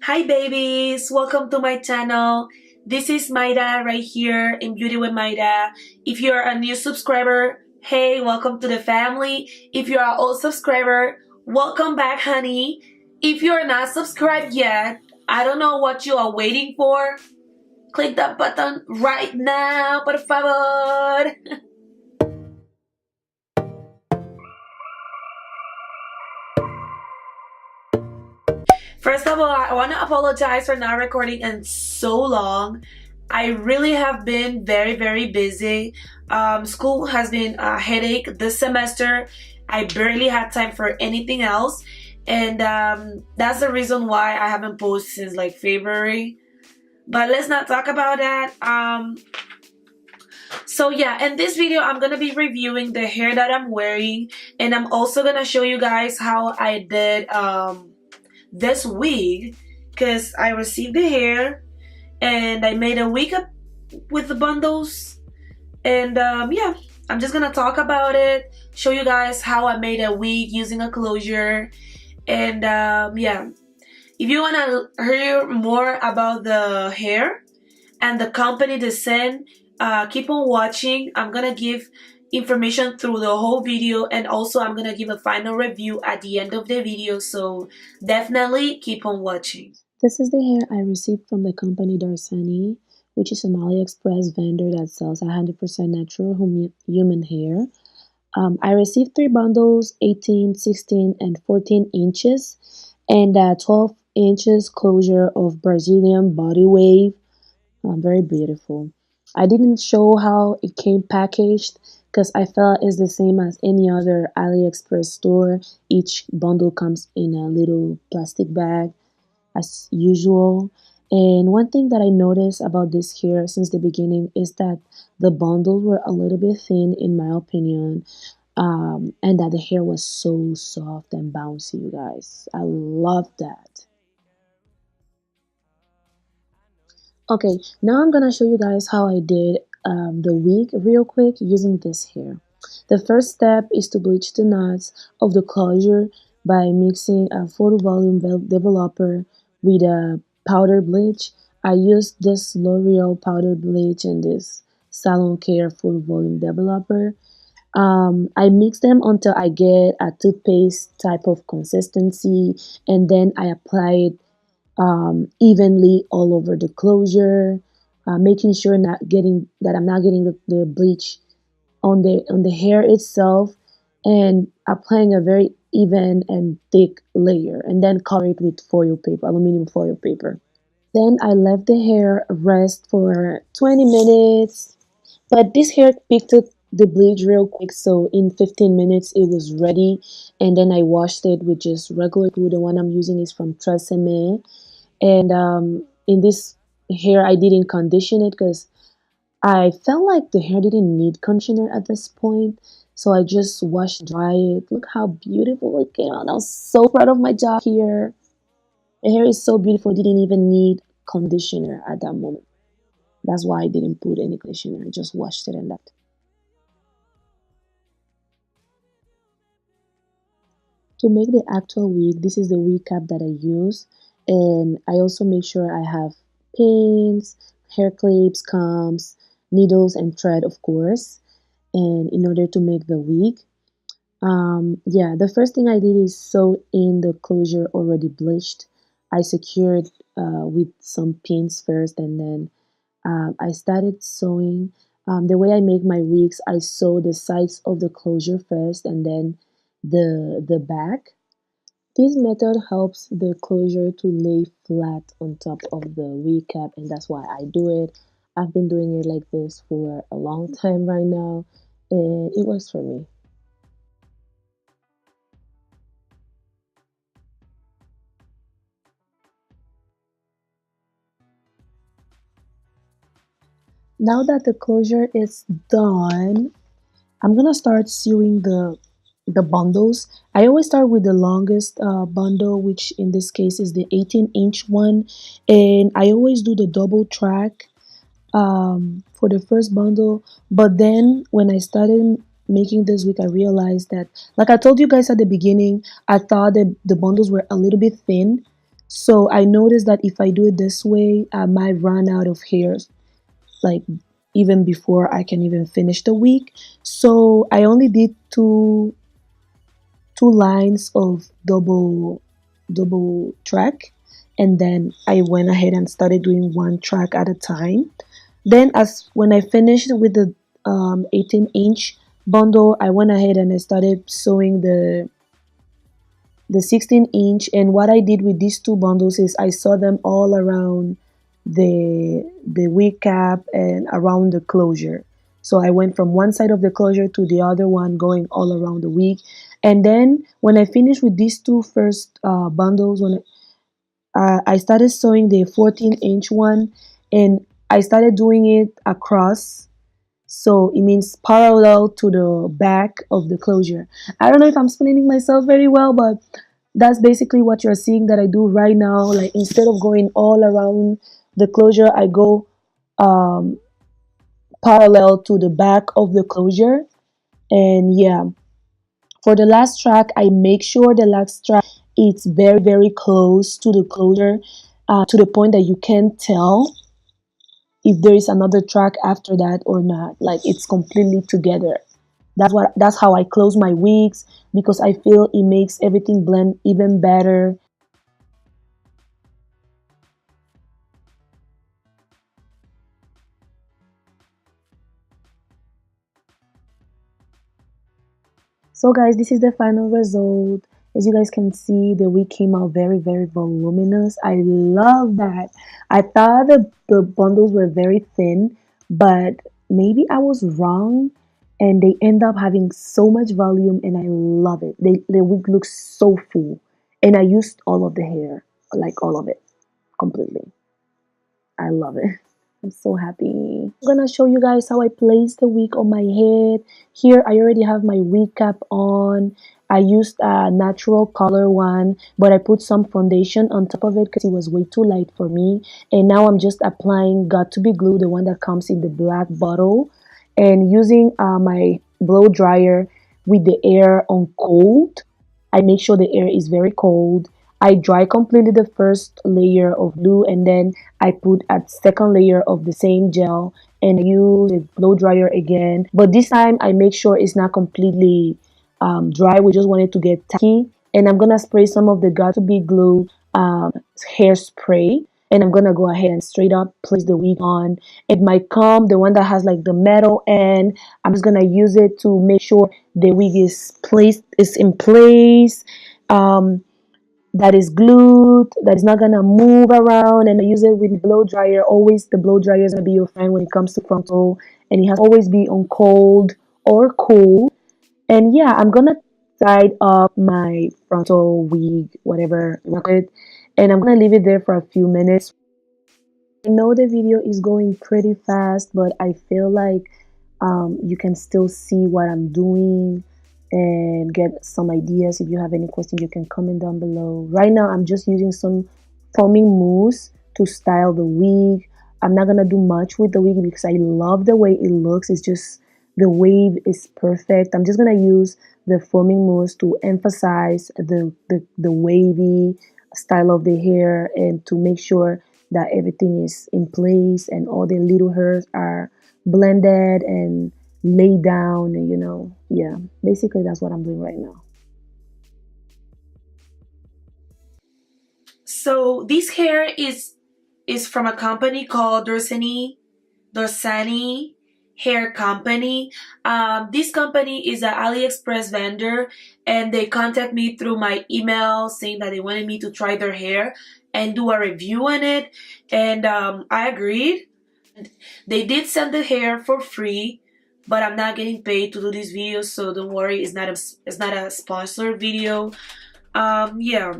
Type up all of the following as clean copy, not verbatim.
Hi babies, welcome to my channel. This is Maida right here in Beauty with Maida. If you're a new subscriber, hey, welcome to the family. If you're an old subscriber, welcome back, honey. If you're not subscribed yet, I don't know what you are waiting for. Click that button right now, por favor. First of all, I want to apologize for not recording in so long. I really have been very busy. School has been a headache this semester. I barely had time for anything else, and that's the reason why I haven't posted since like February. But let's not talk about that. So yeah, in this video I'm gonna be reviewing the hair that I'm wearing, and I'm also gonna show you guys how I did this wig, because I received the hair and I made a wig up with the bundles. And yeah, I'm just gonna talk about it, show you guys how I made a wig using a closure. And yeah, if you want to hear more about the hair and the company they send, keep on watching. I'm gonna give information through the whole video, and also I'm gonna give a final review at the end of the video, so definitely keep on watching. This is the hair I received from the company Dorsanee, which is an Aliexpress vendor that sells 100% natural human hair. I received 3 bundles, 18, 16, and 14 inches, and 12 inches closure of Brazilian body wave. Very beautiful. I didn't show how it came packaged because I felt it's the same as any other AliExpress store. Each bundle comes in a little plastic bag as usual. And one thing that I noticed about this hair since the beginning is that the bundles were a little bit thin, in my opinion, and that the hair was so soft and bouncy, you guys. I love that. Okay, now I'm gonna show you guys how I did the wig real quick using this hair. The first step is to bleach the knots of the closure by mixing a photo volume developer with a powder bleach. I used this L'Oreal powder bleach and this Salon Care photo volume developer. I mix them until I get a toothpaste type of consistency, and then I apply it evenly all over the closure, making sure not getting that I'm not getting the bleach on the hair itself, and applying a very even and thick layer, and then cover it with foil paper, aluminum foil paper. Then I left the hair rest for 20 minutes, but this hair picked up the bleach real quick, so in 15 minutes it was ready. And then I washed it with just regular glue. The one I'm using is from Dorsanee. And in this hair I didn't condition it because I felt like the hair didn't need conditioner at this point, so I just washed dry it. Look how beautiful it came out. I'm so proud of my job here. The hair is so beautiful, it didn't even need conditioner at that moment. That's why I didn't put any conditioner. I just washed it and left. To make the actual wig, this is the wig cap that I use, and I also make sure I have pins, hair clips, combs, needles, and thread, of course, and in order to make the wig. Yeah, the first thing I did is sew in the closure already bleached. I secured with some pins first, and then I started sewing. The way I make my wigs, I sew the sides of the closure first, and then the back. This method helps the closure to lay flat on top of the wig cap, and that's why I do it. I've been doing it like this for a long time right now, and it works for me. Now that the closure is done, I'm gonna start sewing the bundles. I always start with the longest bundle, which in this case is the 18-inch one, and I always do the double track for the first bundle. But then when I started making this week, I realized that, like I told you guys at the beginning, I thought that the bundles were a little bit thin. So I noticed that if I do it this way, I might run out of hairs, like even before I can even finish the week. So I only did two lines of double track, and then I went ahead and started doing one track at a time. Then as when I finished with the 18-inch bundle, I went ahead and I started sewing the 16-inch. And what I did with these two bundles is I saw them all around the wig cap and around the closure. So I went from one side of the closure to the other one, going all around the wig. And then when I finished with these two first bundles, when I started sewing the 14-inch one, and I started doing it across, so it means parallel to the back of the closure. I don't know if I'm explaining myself very well, but that's basically what you're seeing that I do right now. Like instead of going all around the closure, I go um, parallel to the back of the closure. And yeah, for the last track, I make sure the last track is very, very close to the closure, to the point that you can't tell if there is another track after that or not. Like it's completely together. That's how I close my wigs, because I feel it makes everything blend even better. So guys, this is the final result. As you guys can see, the wig came out very, very voluminous. I love that. I thought the bundles were very thin, but maybe I was wrong, and they end up having so much volume, and I love it. The wig looks so full, and I used all of the hair, like all of it, completely. I love it. I'm so happy. I'm gonna show you guys how I place the wig on my head. Here, I already have my wig cap on. I used a natural color one, but I put some foundation on top of it because it was way too light for me. And now I'm just applying Got to Be Glue, the one that comes in the black bottle, and using my blow dryer with the air on cold. I make sure the air is very cold. I dry completely the first layer of glue, and then I put a second layer of the same gel, and I use a blow dryer again. But this time I make sure it's not completely dry. We just want it to get tacky. And I'm gonna spray some of the Got to Be Glue hairspray. And I'm gonna go ahead and straight up place the wig on. And my comb, the one that has like the metal end, I'm just gonna use it to make sure the wig is in place. Um, that is glued, that is not gonna move around. And I use it with blow dryer. Always the blow dryer is gonna be your friend when it comes to frontal, and it has to always be on cold or cool. And yeah, I'm gonna tie up my frontal wig, whatever, and I'm gonna leave it there for a few minutes. I know the video is going pretty fast, but I feel like you can still see what I'm doing and get some ideas. If you have any questions, you can comment down below. Right now, I'm just using some foaming mousse to style the wig. I'm not gonna do much with the wig because I love the way it looks. It's just the wave is perfect. I'm just gonna use the foaming mousse to emphasize the wavy style of the hair, and to make sure that everything is in place and all the little hairs are blended and laid down. And yeah, basically that's what I'm doing right now. So this hair is from a company called Dorsanee Hair Company. This company is an Aliexpress vendor, and they contact me through my email saying that they wanted me to try their hair and do a review on it, and I agreed. They did send the hair for free, but I'm not getting paid to do these videos, so don't worry. It's not a sponsored video. Yeah,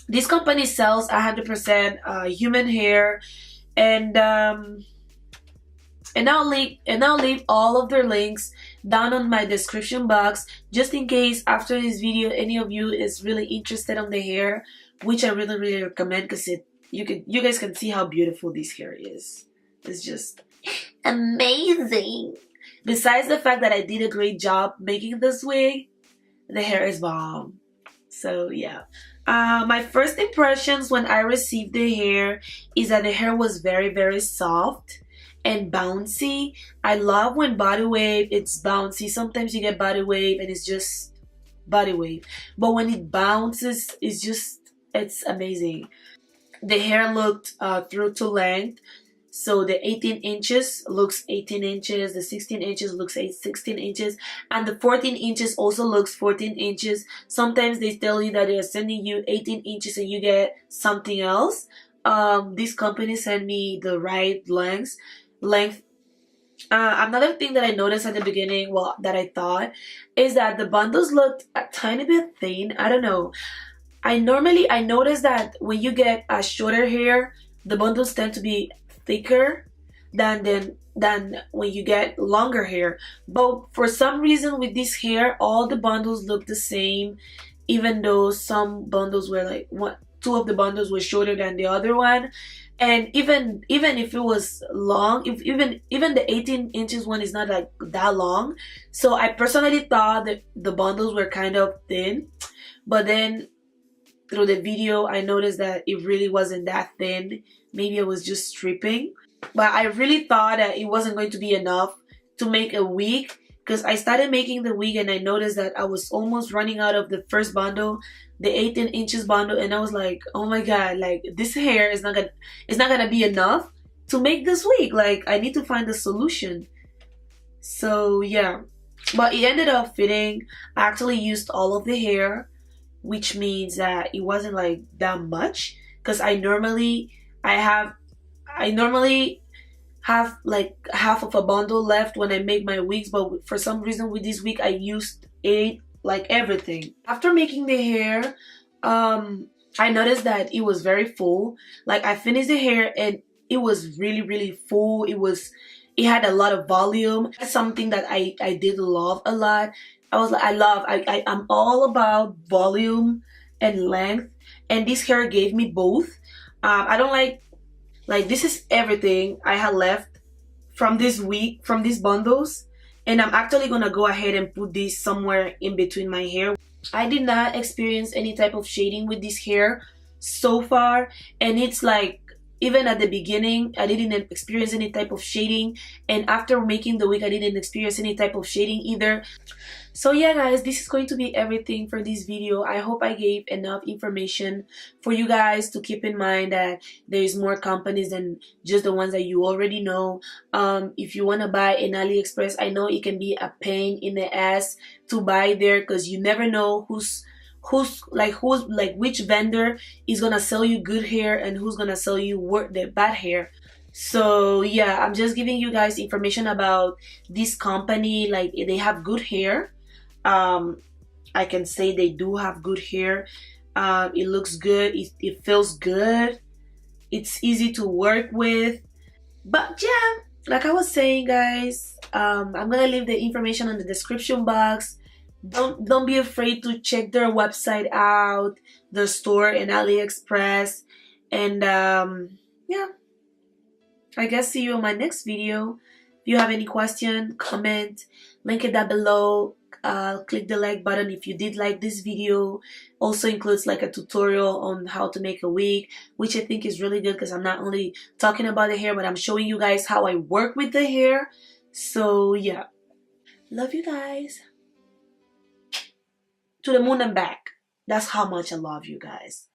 this company sells 100% human hair, and I'll leave all of their links down on my description box, just in case after this video any of you is really interested on the hair, which I really, really recommend, because you guys can see how beautiful this hair is. It's just amazing. Besides the fact that I did a great job making this wig, the hair is bomb. So yeah. My first impressions when I received the hair is that the hair was very, very soft and bouncy. I love when body wave, it's bouncy. Sometimes you get body wave and it's just body wave. But when it bounces, it's amazing. The hair looked through to length. So the 18 inches looks 18 inches, the 16 inches looks 16 inches, and the 14 inches also looks 14 inches. Sometimes they tell you that they're sending you 18 inches and you get something else. This company sent me the right length. Another thing that I noticed at the beginning, well, that I thought, is that the bundles looked a tiny bit thin. I don't know. I notice that when you get a shorter hair, the bundles tend to be thicker than when you get longer hair. But for some reason with this hair, all the bundles look the same, even though some bundles were like two of the bundles were shorter than the other one. And even if it was long, if even the 18 inches one is not like that long. So I personally thought that the bundles were kind of thin, but then through the video I noticed that it really wasn't that thin. Maybe I was just stripping, but I really thought that it wasn't going to be enough to make a wig, because I started making the wig and I noticed that I was almost running out of the first bundle, the 18 inches bundle, and I was like, oh my god, like this hair is not gonna be enough to make this wig. Like I need to find a solution. So yeah, but it ended up fitting. I actually used all of the hair, which means that it wasn't like that much, because I normally have like half of a bundle left when I make my wigs, but for some reason with this wig I used it like everything. After making the hair, I noticed that it was very full. Like I finished the hair and it was really, really full. It had a lot of volume. That's something that I did love a lot. I was like, I'm all about volume and length, and this hair gave me both. I don't like this is everything I had left from this week, from these bundles, and I'm actually gonna go ahead and put this somewhere in between my hair. I did not experience any type of shading with this hair so far, and it's like even at the beginning I didn't experience any type of shading, and after making the wig I didn't experience any type of shading either. So yeah guys, this is going to be everything for this video. I hope I gave enough information for you guys to keep in mind that there's more companies than just the ones that you already know. If you want to buy in Aliexpress, I know it can be a pain in the ass to buy there, because you never know who's which vendor is gonna sell you good hair and who's gonna sell you the bad hair. So yeah, I'm just giving you guys information about this company. Like they have good hair. I can say they do have good hair. It looks good, it feels good, it's easy to work with. But yeah, like I was saying guys, I'm gonna leave the information in the description box. Don't be afraid to check their website out, their store in Aliexpress. And yeah, I guess see you in my next video. If you have any question, comment, link it down below. Click the like button if you did like this video. Also includes like a tutorial on how to make a wig, which I think is really good, because I'm not only talking about the hair, but I'm showing you guys how I work with the hair. So yeah, love you guys to the moon and back. That's how much I love you guys.